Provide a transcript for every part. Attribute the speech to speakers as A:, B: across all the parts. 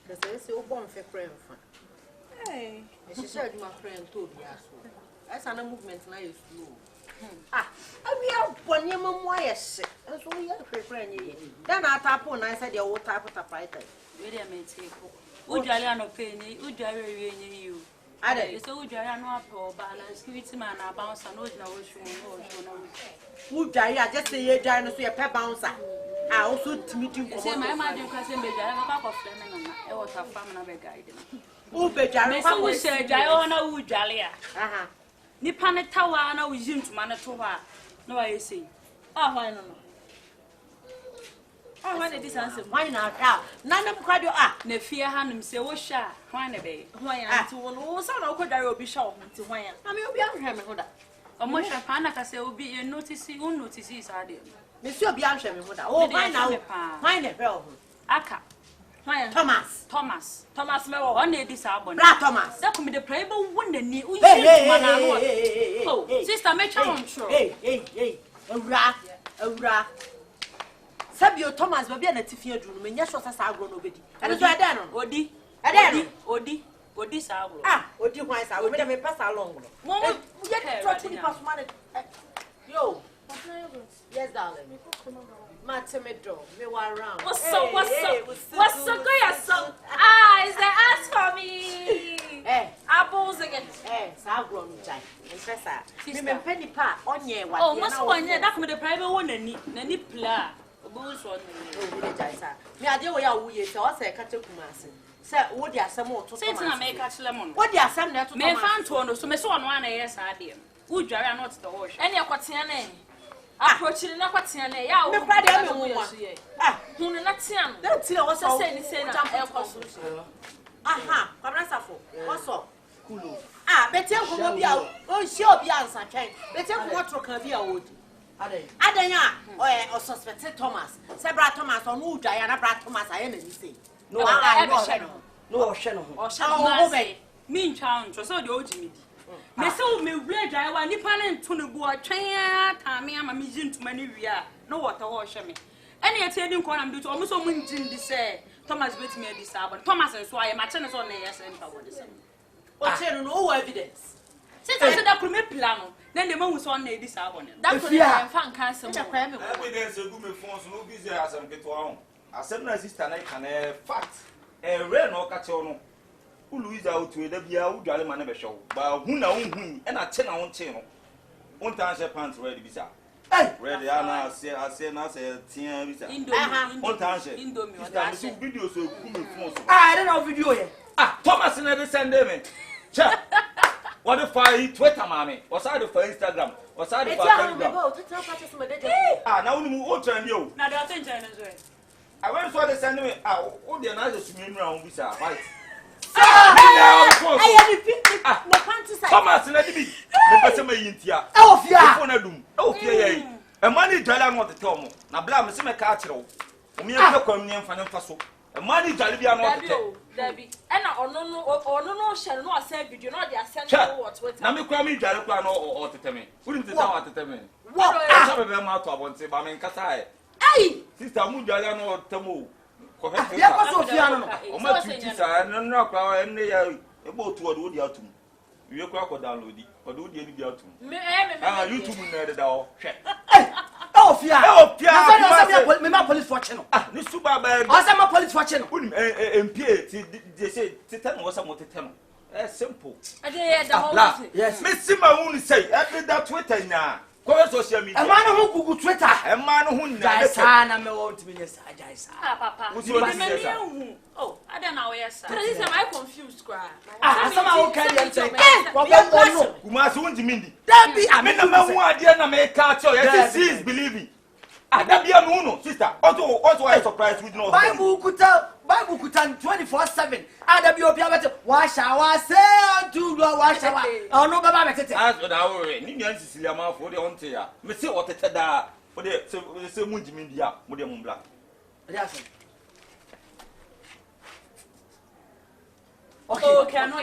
A: Because they born for friend. Hey, she said my friend told me as well. That's an movement now is slow. We have one year more, yes, and so we have a friend. Then I tap on, I said, the old type of typewriter.
B: Really, I may take. Would you penny? Would you? I so would you know for balance? Give it to man, I bounce and no
A: would I just say a dinosaur pep bouncer? I also to meet you.
B: Say my mother cousin, but I have a back of lemon. I was a family guide.
A: Oh, but I
B: will say, Diana would Jalia. Nippon Tower, no, we zoom to Manitoba. No, I say. Oh, why not? Oh, why did this answer?
A: Why not? None of quite your
B: ne fear Hannum say, what shall? Why a bay?
A: Why I to one son of could I will be shown to why I may be on him.
B: A much of panic, I say, will be a notice, you notices, I did.
A: Monsieur Bianchi, oh, why now? Why not?
B: Aka.
A: Thomas
B: Mewo, one day this album.
A: Thomas,
B: that could be the playable one the knee. Oh, sister, make your own show.
A: Hey, a rat. Sabio Thomas will be an Tifia room, and yes, was a grown obedi. And it's right down.
B: Odi, Sabo.
A: Odi, why I will never pass along. Mama, we get 20 past one. Yo, yes, darling. Matimido, me were around.
B: What's so good? So, is the ask for me? Apples again.
A: Grown giant. Remember penny pa on ye one.
B: Oh, must one year that with the private one and nip pla. Booze one.
A: Me, I do what you so I say, catch a Kumasi. Sir, what there some more to say to make catch lemon? What there some there to me found to one, so me so on one yes, I did. Would you not the wash? Any of what's your name? Approaching not what's your name. Yeah, who not Tian? Don't tell us I say, aha, what's up? Kulu. Better will be out. Oh, she'll be answer, Ken. Better what can be out. Adanya, or suspected Thomas. Sabra Thomas or no Diana Brat Thomas, I am say. No, no, Shannon, or Shannon, mean challenge, or so the old Jimmy. Me so me red, I want Nippon to the boy, China, Tammy, I'm a mission to many ria, no water wash me. Any attending column do to almost so much in the say. Thomas with me this album. Thomas and so I am a tennis on the yes and power the same. What's no evidence? Since I said that could make plan, then the man was on this album. That's what I found cancer.
C: Evidence of good phones, no busy as I'm get on. I said, my sister, I can fact a rare no catch on. Luisa out to the Bia, Jolly never show, but who know whom and a 10 on channel. One time she pants ready bizarre. Ready, I say, I say, Tia, one time she videos of good phones. I don't know video yet. Thomas never send them. What if I Twitter, mommy? What's out of Instagram? What's out of now we move on you.
B: Now, don't think
C: I went for the send me out. All the another swimming around with our right. Thomas, let me be. Oh, yeah. A money dollar not the Tomo. Now, blame some catcher. Me and the fan and Faso. A money dollar not
B: Debbie, and no, shall not say video, not the assembly what's with.
C: Now, me call me Jalapano or to tell me. Wouldn't the tower to tell me? What? I have them out of one say, but I'm in Katai. Hey, Sister Mujaliano or Tamu. Oh, my teachers are not and they are about to do the autumn. You crocodile, or do the autumn. You two know the door. Oh, yeah, me my police fortune. This super bad. I'm a police fortune. They say, Titan was somewhat to tell. Simple. Yes, Miss Simba only say, after that Twitter now. Social media. A man who Google Twitter. A man who dies. I want to be a Papa. Oh, I don't know. Yes, this is my confused cry. Somehow can you say, Kumasi won't mean. That be a man who I didn't make catch. Yes, he is believing. That be a moon, sister. Also, I surprised with no Bible could tell. Bible could tell 24/7. And be a wash our say to wash our. Oh, no, Baba. As with our Indian Sicilian for the ontia. Monsieur, what it for the same Mundimindia, Mudium Black. Okay, I know.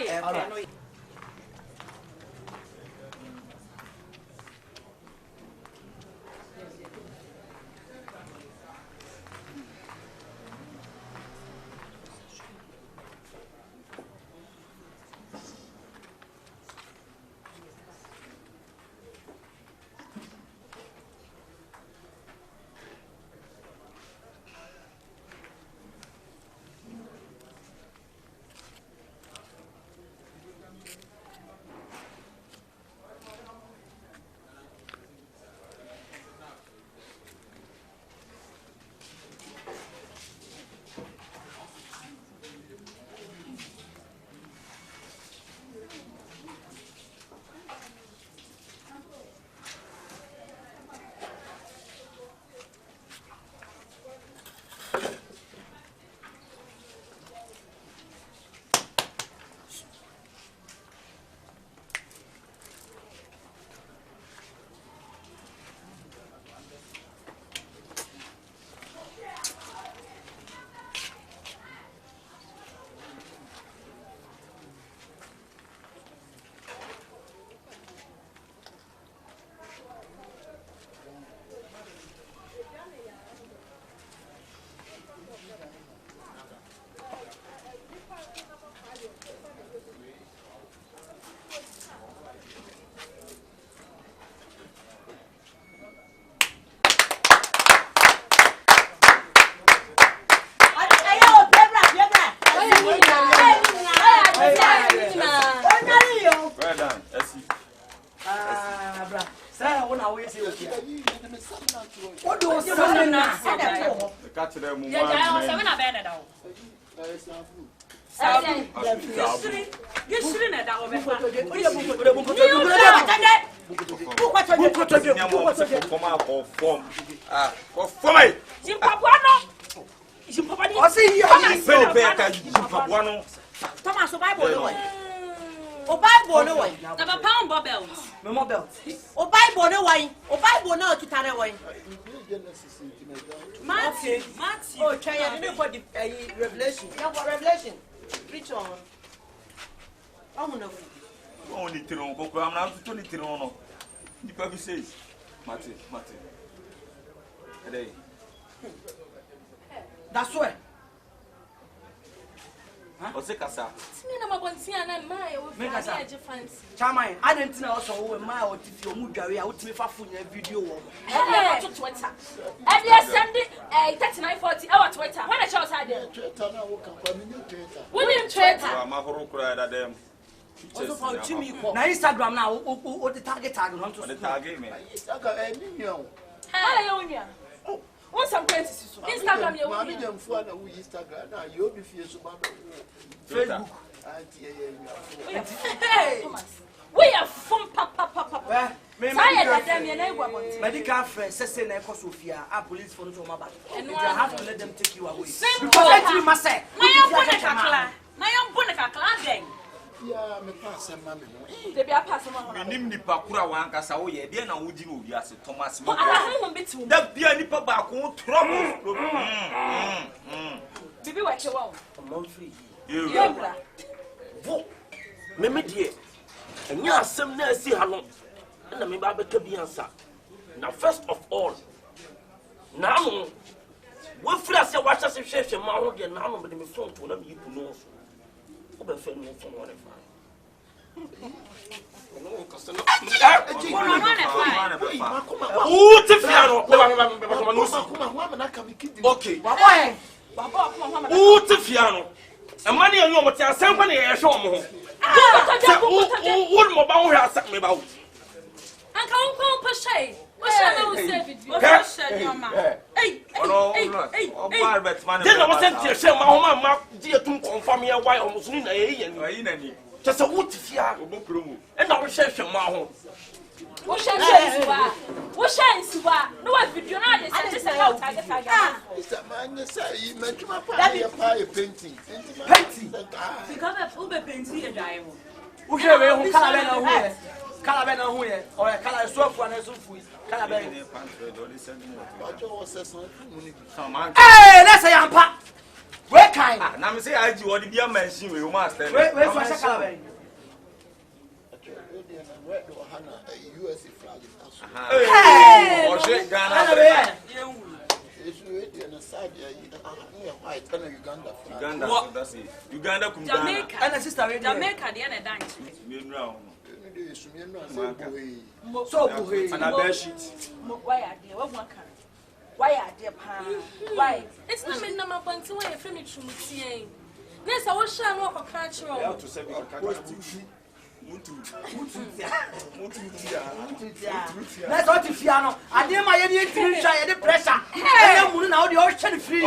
A: Revelation. Yeah, what Revelation? Preach on.
C: Only Tiron, but I'm not to Tiron. The Bible says, Mate.
D: That's why.
C: What's the Casa?
D: Chamai, I didn't know also my or if you move your out to me for video.
E: To Twitter. And yes, Sunday, 39:40 hour Twitter. When I chose I did. William Twitter.
C: I'm a horror cried at them.
D: Also for Jimmy. Now Instagram now, what the target tag on
C: the target me.
E: Hallelujah. What's some places? Instagram, you're
F: one who Instagram. Now you'll be fierce about
D: Facebook.
E: We are from Papa.
D: Medical friends, say Sofia, our police for the mobile. And you have to let them take you away. Because you must say,
B: my own Bonica clan.
F: Yeah, me pass and mammy.
E: They be a pass on.
C: Nimni Pakura Wankasa, dear, now would you be as Thomas?
E: I won't be too.
C: That be a nipper back on trouble.
E: Bibi what you want.
D: a month free.
C: You
G: Meme dear, and you are some nurse, and the Mibaba to be answered. Now, first of all, now, we flash a watch us a share mouth and now, but the phone to them you know. Open phone from 1 and 5. Okay. Fiano. And money and you will tell somebody I show me. What mobile has me about?
E: And come Pashay. What's your name? What's your name? Hey,
G: then I was sent to share my home, dear, to confirm me why almost in a just a wood fiano, and I will share my home.
E: What shines you are? No one video not is just about Tiger.
F: It's a man, you say, you meant to my painting.
B: Because of Uber painting and I will.
D: Who Calabena, or a color soap one as food. Calabena. Hey, let's say I'm packed. Where kind?
C: Now, say I do what the dear man see you must.
D: Where's my Calabena?
F: US flag.
C: Hey! Or shake Ghana.
F: It's really on the side, white and Uganda.
C: Uganda, that's it. Uganda,
B: Jamaica,
D: and a sister,
B: Jamaica, the other dance.
D: So, and I bear sheet.
E: Why are they? Why are they? Why? It's not me, number one, to a furniture. Yes, I was sure walk a country.
D: That's what if you are. I did my Indian try the pressure. I am now the ocean free.